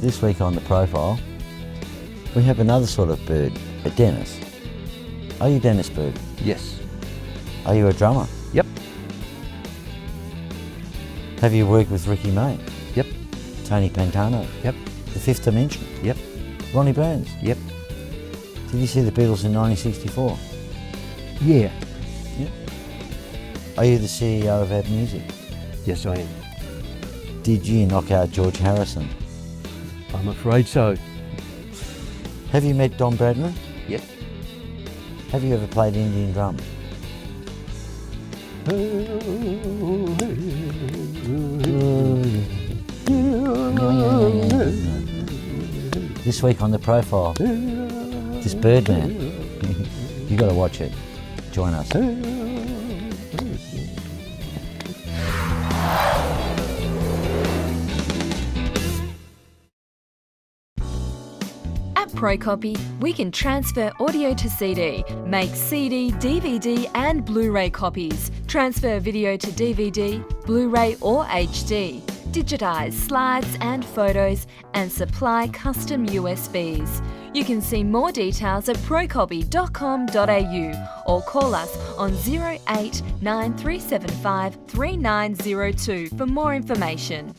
This week on the profile, we have another sort of bird, a Denis. Are you Denis Bird? Yes. Are you a drummer? Yep. Have you worked with Ricky May? Yep. Tony Pantano? Yep. The Fifth Dimension? Yep. Ronnie Burns? Yep. Did you see the Beatles in 1964? Yeah. Yep. Are you the CEO of Ab Music? Yes, I am. Did you knock out George Harrison? I'm afraid so. Have you met Don Bradman? Yep. Have you ever played Indian drums? This week on the profile, this Birdman. You got to watch it. Join us. At ProCopy, we can transfer audio to CD, make CD, DVD and Blu-ray copies, transfer video to DVD, Blu-ray or HD, digitize slides and photos and supply custom USBs. You can see more details at procopy.com.au or call us on 089375 3902 for more information.